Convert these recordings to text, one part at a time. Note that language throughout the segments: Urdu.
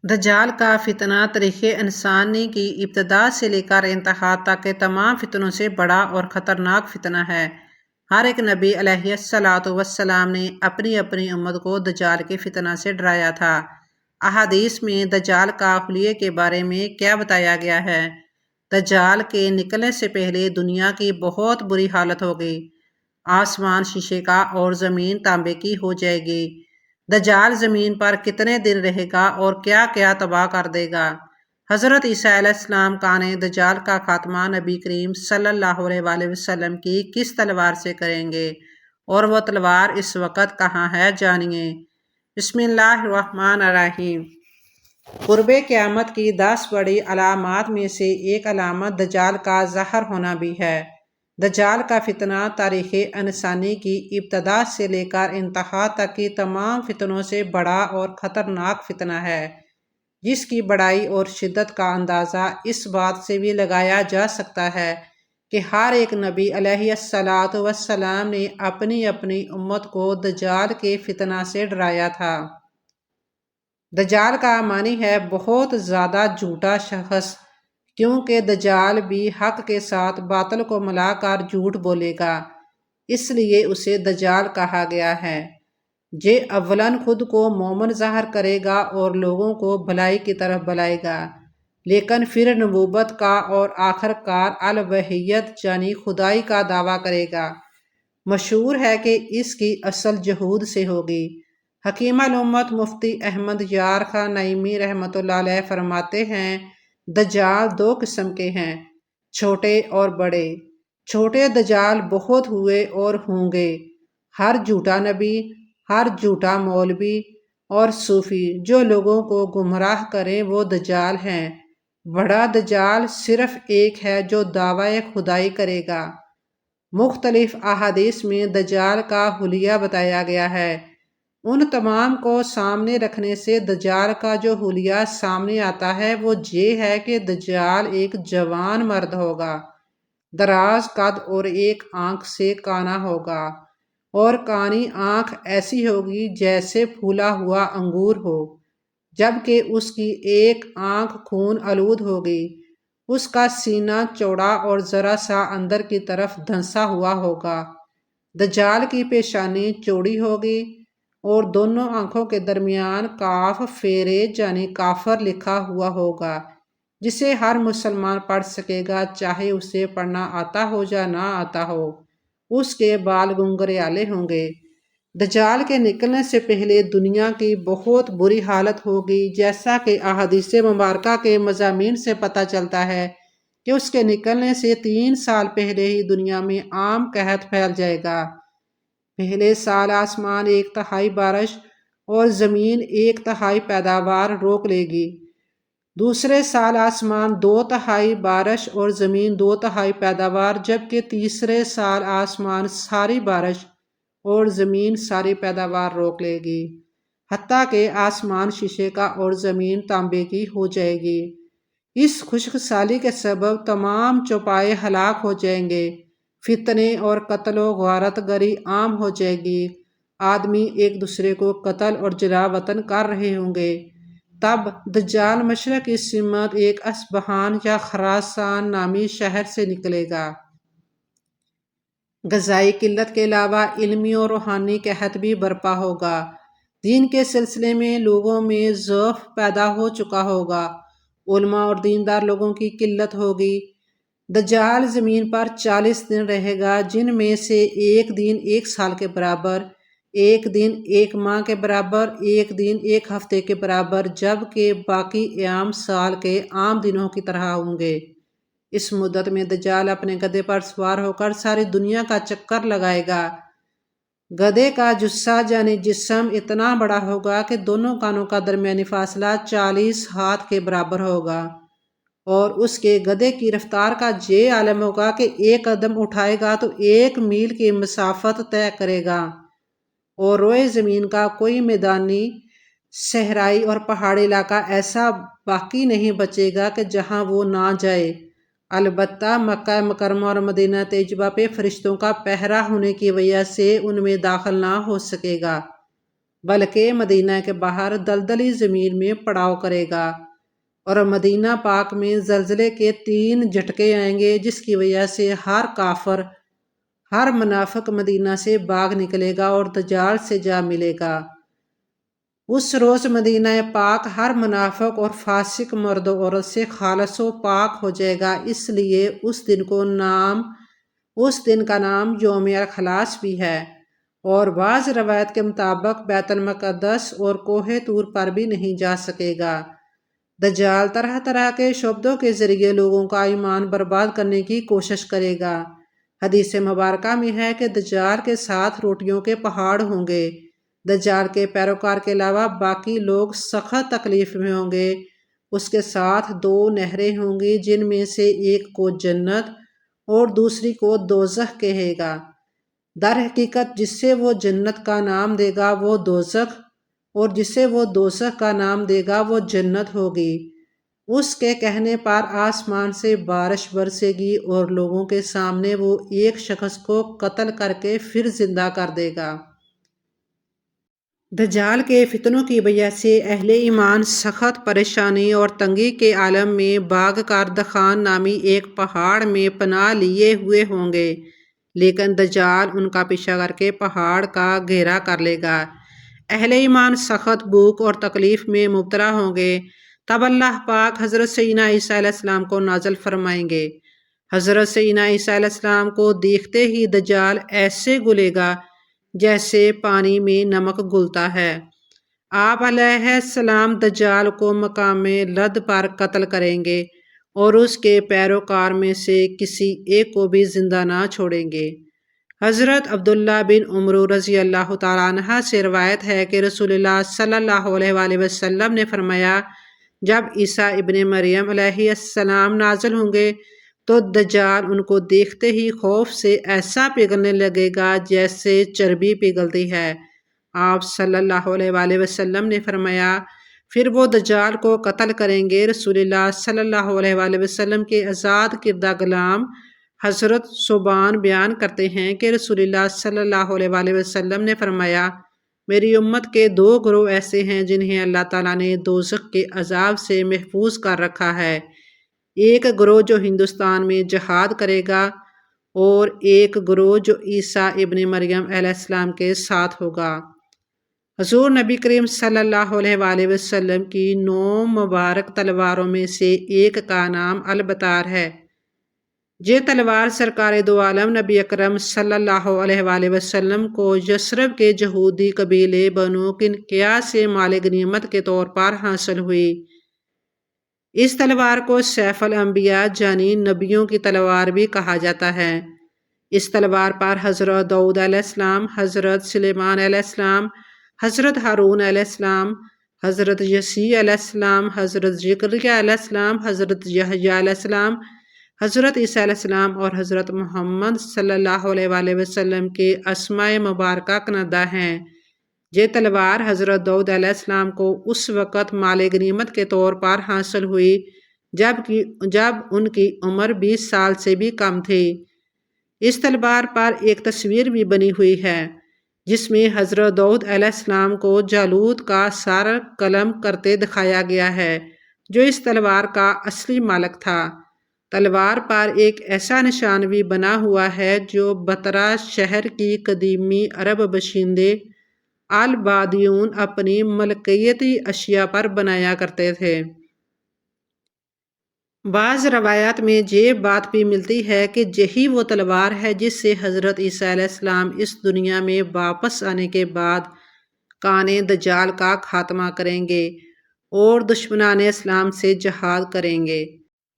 دجال کا فتنہ تاریخ انسانی کی ابتدا سے لے کر انتہا تک کے تمام فتنوں سے بڑا اور خطرناک فتنہ ہے۔ ہر ایک نبی علیہ الصلاۃ والسلام نے اپنی اپنی امت کو دجال کے فتنہ سے ڈرایا تھا۔ احادیث میں دجال کا حلیے کے بارے میں کیا بتایا گیا ہے؟ دجال کے نکلنے سے پہلے دنیا کی بہت بری حالت ہوگی۔ آسمان شیشے کا اور زمین تانبے کی ہو جائے گی۔ دجال زمین پر کتنے دن رہے گا اور کیا کیا تباہ کر دے گا؟ حضرت عیسیٰ علیہ السلام کانے دجال کا خاتمہ نبی کریم صلی اللہ علیہ وآلہ وسلم کی کس تلوار سے کریں گے اور وہ تلوار اس وقت کہاں ہے، جانیے۔ بسم اللہ الرحمن الرحیم۔ قرب قیامت کی 10 بڑی علامات میں سے ایک علامت دجال کا ظاہر ہونا بھی ہے۔ دجال کا فتنہ تاریخ انسانی کی ابتدا سے لے کر انتہا تک کی تمام فتنوں سے بڑا اور خطرناک فتنہ ہے، جس کی بڑائی اور شدت کا اندازہ اس بات سے بھی لگایا جا سکتا ہے کہ ہر ایک نبی علیہ الصلاۃ والسلام نے اپنی اپنی امت کو دجال کے فتنہ سے ڈرایا تھا۔ دجال کا معنی ہے بہت زیادہ جھوٹا شخص، کیونکہ دجال بھی حق کے ساتھ باطل کو ملا کر جھوٹ بولے گا، اس لیے اسے دجال کہا گیا ہے۔ یہ اولاً خود کو مومن ظاہر کرے گا اور لوگوں کو بھلائی کی طرف بلائے گا، لیکن پھر نبوت کا اور آخر کار الوہیت یعنی خدائی کا دعویٰ کرے گا۔ مشہور ہے کہ اس کی اصل یہود سے ہوگی۔ حکیم الامت مفتی احمد یار خان نعیمی رحمۃ اللہ علیہ فرماتے ہیں، دجال 2 قسم کے ہیں، چھوٹے اور بڑے۔ چھوٹے دجال بہت ہوئے اور ہوں گے۔ ہر جھوٹا نبی، ہر جھوٹا مولوی اور صوفی جو لوگوں کو گمراہ کریں وہ دجال ہیں۔ بڑا دجال صرف ایک ہے جو دعویٰ خدائی کرے گا۔ مختلف احادیث میں دجال کا حلیہ بتایا گیا ہے۔ ان تمام کو سامنے رکھنے سے دجال کا جو حلیہ سامنے آتا ہے وہ یہ ہے کہ دجال ایک جوان مرد ہوگا، دراز قد اور ایک آنکھ سے کانا ہوگا، اور کانی آنکھ ایسی ہوگی جیسے پھولا ہوا انگور ہو، جبکہ اس کی ایک آنکھ خون آلود ہوگی۔ اس کا سینہ چوڑا اور ذرا سا اندر کی طرف دھنسا ہوا ہوگا۔ دجال کی پیشانی چوڑی ہوگی اور دونوں آنکھوں کے درمیان کاف فیرے یعنی کافر لکھا ہوا ہوگا، جسے ہر مسلمان پڑھ سکے گا، چاہے اسے پڑھنا آتا ہو یا نہ آتا ہو۔ اس کے بال گنگریالے ہوں گے۔ دجال کے نکلنے سے پہلے دنیا کی بہت بری حالت ہوگی، جیسا کہ احادیث مبارکہ کے مضامین سے پتہ چلتا ہے کہ اس کے نکلنے سے 3 سال پہلے ہی دنیا میں عام قحط پھیل جائے گا۔ پہلے سال آسمان 1/3 بارش اور زمین 1/3 پیداوار روک لے گی۔ دوسرے سال آسمان 2/3 بارش اور زمین 2/3 پیداوار، جبکہ تیسرے سال آسمان ساری بارش اور زمین ساری پیداوار روک لے گی، حتیٰ کہ آسمان شیشے کا اور زمین تانبے کی ہو جائے گی۔ اس خشک سالی کے سبب تمام چوپائے ہلاک ہو جائیں گے، فتنے اور قتل و غارت گری عام ہو جائے گی، آدمی ایک دوسرے کو قتل اور جلا وطن کر رہے ہوں گے۔ تب دجال مشرق کی سمت ایک اصبہان یا خراسان نامی شہر سے نکلے گا۔ غذائی قلت کے علاوہ علمی اور روحانی قحط بھی برپا ہوگا۔ دین کے سلسلے میں لوگوں میں ضعف پیدا ہو چکا ہوگا، علماء اور دیندار لوگوں کی قلت ہوگی۔ دجال زمین پر 40 دن رہے گا، جن میں سے ایک دن 1 سال کے برابر، ایک دن 1 ماہ کے برابر، ایک دن 1 ہفتے کے برابر، جبکہ باقی ایام سال کے عام دنوں کی طرح ہوں گے۔ اس مدت میں دجال اپنے گدھے پر سوار ہو کر ساری دنیا کا چکر لگائے گا۔ گدھے کا جثہ یعنی جسم اتنا بڑا ہوگا کہ دونوں کانوں کا درمیانی فاصلہ 40 ہاتھ کے برابر ہوگا، اور اس کے گدھے کی رفتار کا یہ عالم ہوگا کہ 1 قدم اٹھائے گا تو 1 میل کی مسافت طے کرے گا، اور روئے زمین کا کوئی میدانی، صحرائی اور پہاڑی علاقہ ایسا باقی نہیں بچے گا کہ جہاں وہ نہ جائے۔ البتہ مکہ مکرمہ اور مدینہ طیبہ پہ فرشتوں کا پہرا ہونے کی وجہ سے ان میں داخل نہ ہو سکے گا۔ بلکہ مدینہ کے باہر دلدلی زمین میں پڑاؤ کرے گا، اور مدینہ پاک میں زلزلے کے 3 جھٹکے آئیں گے، جس کی وجہ سے ہر کافر، ہر منافق مدینہ سے بھاگ نکلے گا اور دجال سے جا ملے گا۔ اس روز مدینہ پاک ہر منافق اور فاسق مرد و عورت سے خالص و پاک ہو جائے گا، اس لیے اس دن کا نام یوم الخلاص بھی ہے۔ اور بعض روایت کے مطابق بیت المقدس اور کوہ طور پر بھی نہیں جا سکے گا۔ دجال طرح طرح کے شبدوں کے ذریعے لوگوں کا ایمان برباد کرنے کی کوشش کرے گا۔ حدیث مبارکہ میں ہے کہ دجال کے ساتھ روٹیوں کے پہاڑ ہوں گے۔ دجال کے پیروکار کے علاوہ باقی لوگ سخت تکلیف میں ہوں گے۔ اس کے ساتھ 2 نہریں ہوں گی، جن میں سے ایک کو جنت اور دوسری کو دوزخ کہے گا۔ در حقیقت جس سے وہ جنت کا نام دے گا وہ دوزخ، اور جسے وہ دوزخ کا نام دے گا وہ جنت ہوگی۔ اس کے کہنے پر آسمان سے بارش برسے گی اور لوگوں کے سامنے وہ ایک شخص کو قتل کر کے پھر زندہ کر دے گا۔ دجال کے فتنوں کی وجہ سے اہل ایمان سخت پریشانی اور تنگی کے عالم میں بھاگ کر دخان نامی ایک پہاڑ میں پناہ لیے ہوئے ہوں گے، لیکن دجال ان کا پیچھا کر کے پہاڑ کا گھیرا کر لے گا۔ اہل ایمان سخت بھوک اور تکلیف میں مبتلا ہوں گے۔ تب اللہ پاک حضرت سیدنا عیسیٰ علیہ السلام کو نازل فرمائیں گے۔ حضرت سیدنا عیسیٰ علیہ السلام کو دیکھتے ہی دجال ایسے گلے گا جیسے پانی میں نمک گلتا ہے۔ آپ علیہ السلام دجال کو مقام لد پر قتل کریں گے اور اس کے پیروکار میں سے کسی ایک کو بھی زندہ نہ چھوڑیں گے۔ حضرت عبداللہ بن عمر رضی اللہ تعالیٰ عنہ سے روایت ہے کہ رسول اللہ صلی اللہ علیہ وآلہ وسلم نے فرمایا، جب عیسیٰ ابن مریم علیہ السلام نازل ہوں گے تو دجال ان کو دیکھتے ہی خوف سے ایسا پگھلنے لگے گا جیسے چربی پگھلتی ہے۔ آپ صلی اللہ علیہ وآلہ وسلم نے فرمایا، پھر وہ دجال کو قتل کریں گے۔ رسول اللہ صلی اللہ علیہ وآلہ وسلم کے آزاد کردہ غلام حضرت ثوبان بیان کرتے ہیں کہ رسول اللہ صلی اللہ علیہ وآلہ وسلم نے فرمایا، میری امت کے 2 گروہ ایسے ہیں جنہیں اللہ تعالیٰ نے دوزخ کے عذاب سے محفوظ کر رکھا ہے۔ ایک گروہ جو ہندوستان میں جہاد کرے گا اور ایک گروہ جو عیسیٰ ابن مریم علیہ السلام کے ساتھ ہوگا۔ حضور نبی کریم صلی اللہ علیہ وآلہ وسلم کی 9 مبارک تلواروں میں سے ایک کا نام البتار ہے۔ یہ تلوار سرکار دو عالم نبی اکرم صلی اللہ علیہ وآلہ وسلم کو یثرب کے یہودی قبیلے بنو کنقیہ سے مال غنیمت کے طور پر حاصل ہوئی۔ اس تلوار کو سیف الانبیاء یعنی نبیوں کی تلوار بھی کہا جاتا ہے۔ اس تلوار پر حضرت داؤد علیہ السلام، حضرت سلیمان علیہ السلام، حضرت ہارون علیہ السلام، حضرت یسیع علیہ السلام، حضرت زکریا علیہ السلام، حضرت یحییٰ علیہ السلام، حضرت عیسیٰ علیہ السلام اور حضرت محمد صلی اللہ علیہ وآلہ وسلم کے اسماء مبارکہ کنندہ ہیں۔ یہ تلوار حضرت داؤد علیہ السلام کو اس وقت مال غنیمت کے طور پر حاصل ہوئی جب ان کی عمر 20 سال سے بھی کم تھی۔ اس تلوار پر ایک تصویر بھی بنی ہوئی ہے جس میں حضرت داؤد علیہ السلام کو جالوت کا سر قلم کرتے دکھایا گیا ہے، جو اس تلوار کا اصلی مالک تھا۔ تلوار پر ایک ایسا نشان بھی بنا ہوا ہے جو بترا شہر کی قدیمی عرب باشندے البادیون اپنی ملکیتی اشیاء پر بنایا کرتے تھے۔ بعض روایات میں یہ بات بھی ملتی ہے کہ یہی وہ تلوار ہے جس سے حضرت عیسیٰ علیہ السلام اس دنیا میں واپس آنے کے بعد کانے دجال کا خاتمہ کریں گے اور دشمنان اسلام سے جہاد کریں گے۔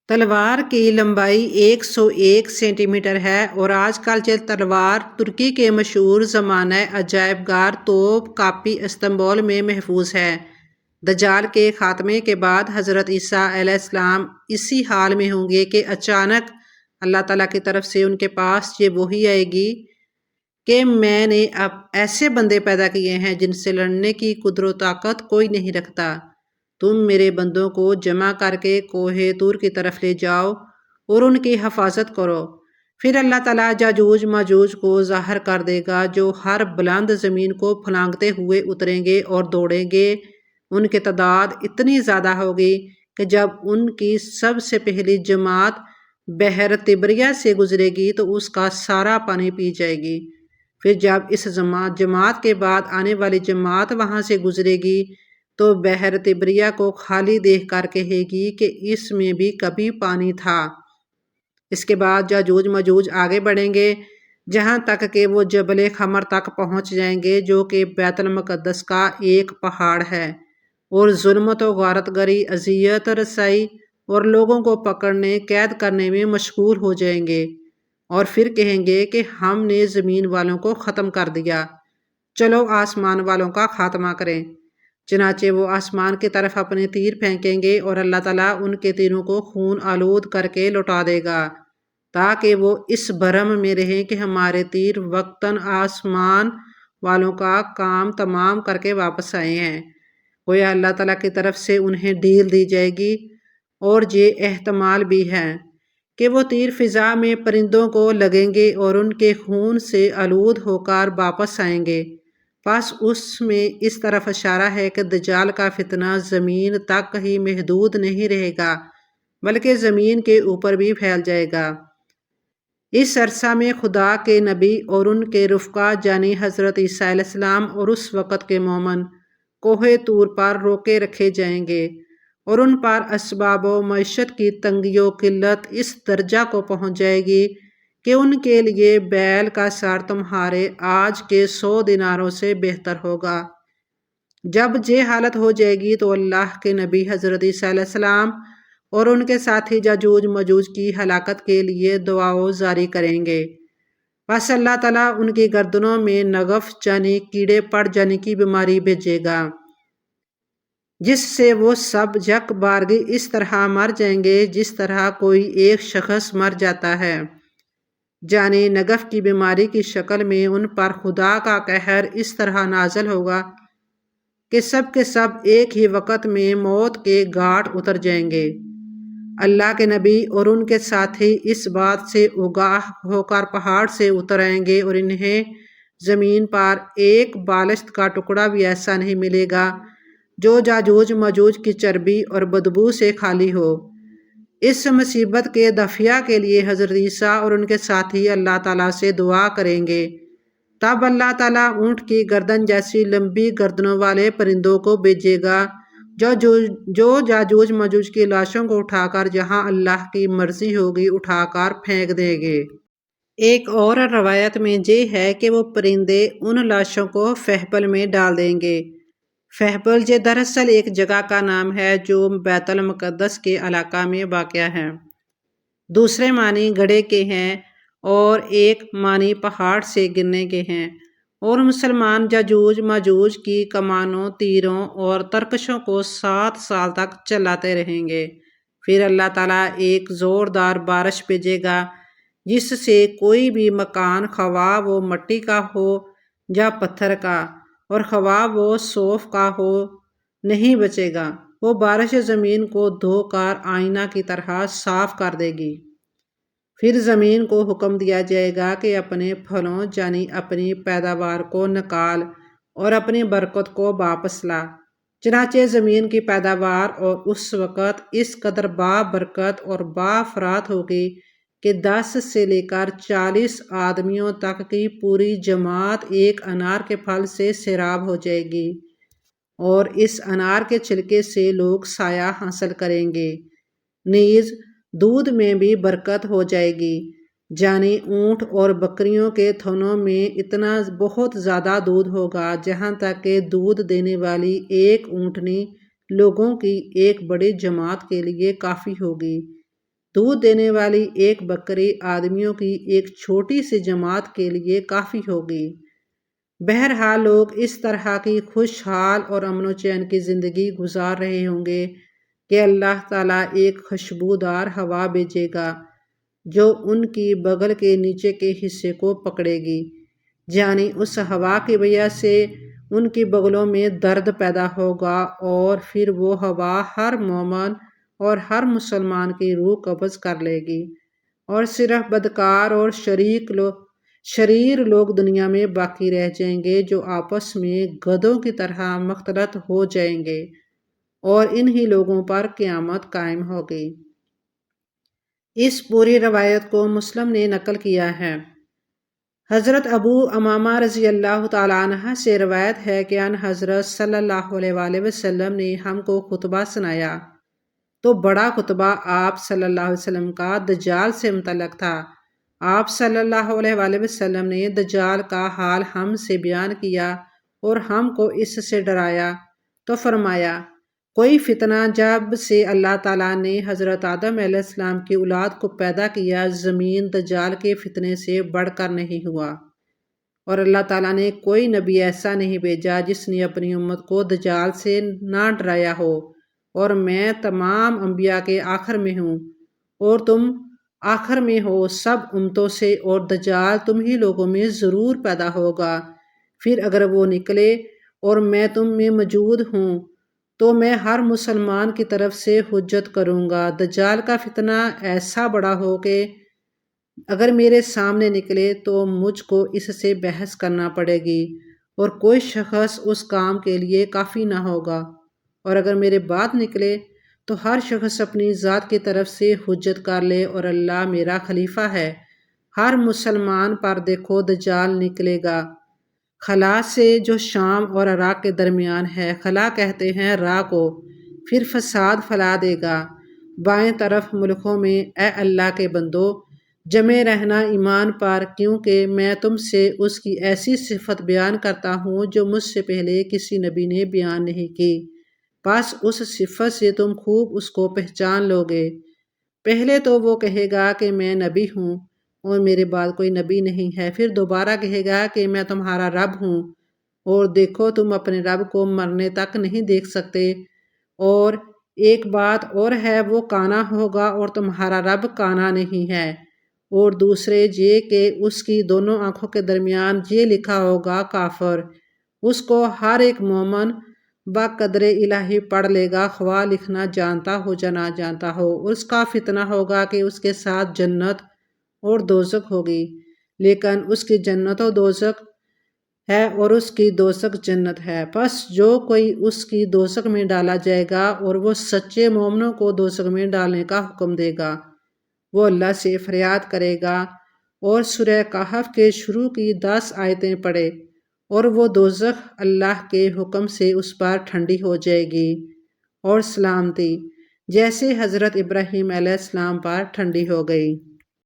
تلوار کی لمبائی 101 سینٹی میٹر ہے اور آج کل یہ تلوار ترکی کے مشہور زمانہ عجائب گھر توپ کاپی استنبول میں محفوظ ہے۔ دجال کے خاتمے کے بعد حضرت عیسیٰ علیہ السلام اسی حال میں ہوں گے کہ اچانک اللہ تعالیٰ کی طرف سے ان کے پاس یہ وحی آئے گی کہ میں نے اب ایسے بندے پیدا کیے ہیں جن سے لڑنے کی قدرت و طاقت کوئی نہیں رکھتا۔ تم میرے بندوں کو جمع کر کے کوہ طور کی طرف لے جاؤ اور ان کی حفاظت کرو۔ پھر اللہ تعالیٰ یاجوج ماجوج کو ظاہر کر دے گا جو ہر بلند زمین کو پھلانگتے ہوئے اتریں گے اور دوڑیں گے۔ ان کی تعداد اتنی زیادہ ہوگی کہ جب ان کی سب سے پہلی جماعت بحر تبریہ سے گزرے گی تو اس کا سارا پانی پی جائے گی۔ پھر جب اس جماعت کے بعد آنے والی جماعت وہاں سے گزرے گی تو بحر تبریہ کو خالی دیکھ کر کہے گی کہ اس میں بھی کبھی پانی تھا۔ اس کے بعد یاجوج ماجوج آگے بڑھیں گے جہاں تک کہ وہ جبل خمر تک پہنچ جائیں گے جو کہ بیت المقدس کا ایک پہاڑ ہے، اور ظلمت و غارت گری، اذیت رسائی اور لوگوں کو پکڑنے قید کرنے میں مشغول ہو جائیں گے، اور پھر کہیں گے کہ ہم نے زمین والوں کو ختم کر دیا، چلو آسمان والوں کا خاتمہ کریں۔ چنانچہ وہ آسمان کی طرف اپنے تیر پھینکیں گے اور اللہ تعالیٰ ان کے تیروں کو خون آلود کر کے لوٹا دے گا تاکہ وہ اس بھرم میں رہیں کہ ہمارے تیر وقتاً آسمان والوں کا کام تمام کر کے واپس آئے ہیں۔ گویا اللہ تعالیٰ کی طرف سے انہیں ڈھیل دی جائے گی، اور یہ احتمال بھی ہے کہ وہ تیر فضا میں پرندوں کو لگیں گے اور ان کے خون سے آلود ہو کر واپس آئیں گے۔ بس اس میں اس طرف اشارہ ہے کہ دجال کا فتنہ زمین تک ہی محدود نہیں رہے گا بلکہ زمین کے اوپر بھی پھیل جائے گا۔ اس عرصہ میں خدا کے نبی اور ان کے رفقا یعنی حضرت عیسیٰ علیہ السلام اور اس وقت کے مومن کوہ طور پر روکے رکھے جائیں گے، اور ان پر اسباب و معیشت کی تنگی و قلت اس درجہ کو پہنچ جائے گی کہ ان کے لیے بیل کا سر تمہارے آج کے 100 دیناروں سے بہتر ہوگا۔ جب یہ حالت ہو جائے گی تو اللہ کے نبی حضرت عیسیٰ علیہ السلام اور ان کے ساتھی یاجوج ماجوج کی ہلاکت کے لیے دعاؤں جاری کریں گے۔ بس اللہ تعالیٰ ان کی گردنوں میں نغف یعنی کیڑے پڑ جانے کی بیماری بھیجے گا، جس سے وہ سب یک بارگی اس طرح مر جائیں گے جس طرح کوئی ایک شخص مر جاتا ہے، یعنی نغف کی بیماری کی شکل میں ان پر خدا کا قہر اس طرح نازل ہوگا کہ سب کے سب ایک ہی وقت میں موت کے گھاٹ اتر جائیں گے۔ اللہ کے نبی اور ان کے ساتھی اس بات سے آگاہ ہو کر پہاڑ سے اتر آئیں گے، اور انہیں زمین پر ایک بالشت کا ٹکڑا بھی ایسا نہیں ملے گا جو یاجوج ماجوج کی چربی اور بدبو سے خالی ہو۔ اس مصیبت کے دفع کے لیے حضرت عیسیٰ اور ان کے ساتھی اللہ تعالیٰ سے دعا کریں گے۔ تب اللہ تعالیٰ اونٹ کی گردن جیسی لمبی گردنوں والے پرندوں کو بھیجے گا جو یاجوج ماجوج کی لاشوں کو اٹھا کر جہاں اللہ کی مرضی ہوگی اٹھا کر پھینک دیں گے۔ ایک اور روایت میں یہ ہے کہ وہ پرندے ان لاشوں کو فہبل میں ڈال دیں گے۔ فہبل یہ دراصل ایک جگہ کا نام ہے جو بیت المقدس کے علاقہ میں واقع ہے۔ دوسرے معنی گڑھے کے ہیں اور ایک معنی پہاڑ سے گرنے کے ہیں، اور مسلمان یاجوج ماجوج کی کمانوں، تیروں اور ترکشوں کو 7 سال تک چلاتے رہیں گے۔ پھر اللہ تعالیٰ ایک زوردار بارش بھیجے گا جس سے کوئی بھی مکان خواہ وہ مٹی کا ہو یا پتھر کا، اور خواہ وہ صوف کا ہو، نہیں بچے گا۔ وہ بارش زمین کو دھو کر آئینہ کی طرح صاف کر دے گی۔ پھر زمین کو حکم دیا جائے گا کہ اپنے پھلوں یعنی اپنی پیداوار کو نکال اور اپنی برکت کو واپس لا۔ چنانچہ زمین کی پیداوار اور اس وقت اس قدر بابرکت اور بافرات ہوگی کہ 10 سے لے کر 40 آدمیوں تک کی پوری جماعت ایک انار کے پھل سے سیراب ہو جائے گی، اور اس انار کے چھلکے سے لوگ سایہ حاصل کریں گے۔ نیز دودھ میں بھی برکت ہو جائے گی، یعنی اونٹ اور بکریوں کے تھنوں میں اتنا بہت زیادہ دودھ ہوگا جہاں تک کہ دودھ دینے والی ایک اونٹنی لوگوں کی ایک بڑی جماعت کے لیے کافی ہوگی، دودھ دینے والی ایک بکری آدمیوں کی ایک چھوٹی سی جماعت کے لیے کافی ہوگی۔ بہرحال لوگ اس طرح کی خوشحال اور امن و چین کی زندگی گزار رہے ہوں گے کہ اللہ تعالیٰ ایک خوشبودار ہوا بھیجے گا جو ان کی بغل کے نیچے کے حصے کو پکڑے گی، یعنی اس ہوا کی وجہ سے ان کی بغلوں میں درد پیدا ہوگا، اور پھر وہ ہوا ہر مومن اور ہر مسلمان کی روح قبض کر لے گی، اور صرف بدکار اور شریر لوگ دنیا میں باقی رہ جائیں گے، جو آپس میں گدھوں کی طرح مختلط ہو جائیں گے، اور انہی لوگوں پر قیامت قائم ہوگی۔ اس پوری روایت کو مسلم نے نقل کیا ہے۔ حضرت ابو امامہ رضی اللہ تعالیٰ عنہ سے روایت ہے کہ ان حضرت صلی اللہ علیہ وآلہ وسلم نے ہم کو خطبہ سنایا، تو بڑا خطبہ آپ صلی اللہ علیہ وسلم کا دجال سے متعلق تھا۔ آپ صلی اللہ علیہ وآلہ وسلم نے دجال کا حال ہم سے بیان کیا اور ہم کو اس سے ڈرایا، تو فرمایا، کوئی فتنہ جب سے اللہ تعالیٰ نے حضرت آدم علیہ السلام کی اولاد کو پیدا کیا، زمین دجال کے فتنے سے بڑھ کر نہیں ہوا، اور اللہ تعالیٰ نے کوئی نبی ایسا نہیں بھیجا جس نے اپنی امت کو دجال سے نہ ڈرایا ہو، اور میں تمام انبیاء کے آخر میں ہوں اور تم آخر میں ہو سب امتوں سے، اور دجال تم ہی لوگوں میں ضرور پیدا ہوگا۔ پھر اگر وہ نکلے اور میں تم میں موجود ہوں تو میں ہر مسلمان کی طرف سے حجت کروں گا۔ دجال کا فتنہ ایسا بڑا ہو کہ اگر میرے سامنے نکلے تو مجھ کو اس سے بحث کرنا پڑے گی، اور کوئی شخص اس کام کے لیے کافی نہ ہوگا، اور اگر میرے بعد نکلے تو ہر شخص اپنی ذات کی طرف سے حجت کر لے، اور اللہ میرا خلیفہ ہے۔ ہر مسلمان پر دیکھو دجال نکلے گا، خلا سے جو شام اور عراق کے درمیان ہے، خلا کہتے ہیں راہ کو، پھر فساد پھیلا دے گا۔ بائیں طرف ملکوں میں، اے اللہ کے بندو، جمے رہنا ایمان پر، کیونکہ میں تم سے اس کی ایسی صفت بیان کرتا ہوں جو مجھ سے پہلے کسی نبی نے بیان نہیں کی، بس اس صفت سے تم خوب اس کو پہچان لو گے۔ پہلے تو وہ کہے گا کہ میں نبی ہوں اور میرے بعد کوئی نبی نہیں ہے، پھر دوبارہ کہے گا کہ میں تمہارا رب ہوں، اور دیکھو تم اپنے رب کو مرنے تک نہیں دیکھ سکتے، اور ایک بات اور ہے، وہ کانا ہوگا اور تمہارا رب کانا نہیں ہے، اور دوسرے یہ کہ اس کی دونوں آنکھوں کے درمیان یہ لکھا ہوگا کافر۔ اس کو ہر ایک مومن بقدر الہی پڑھ لے گا، خواہ لکھنا جانتا ہو یا نہ جانتا ہو۔ اس کا فتنہ ہوگا کہ اس کے ساتھ جنت اور دوزخ ہوگی، لیکن اس کی جنت و دوزخ ہے اور اس کی دوزخ جنت ہے، پس جو کوئی اس کی دوزخ میں ڈالا جائے گا اور وہ سچے مومنوں کو دوزخ میں ڈالنے کا حکم دے گا، وہ اللہ سے فریاد کرے گا اور سورہ کہف کے شروع کی 10 آیتیں پڑھے، اور وہ دوزخ اللہ کے حکم سے اس پر ٹھنڈی ہو جائے گی، اور سلامتی جیسے حضرت ابراہیم علیہ السلام پر ٹھنڈی ہو گئی۔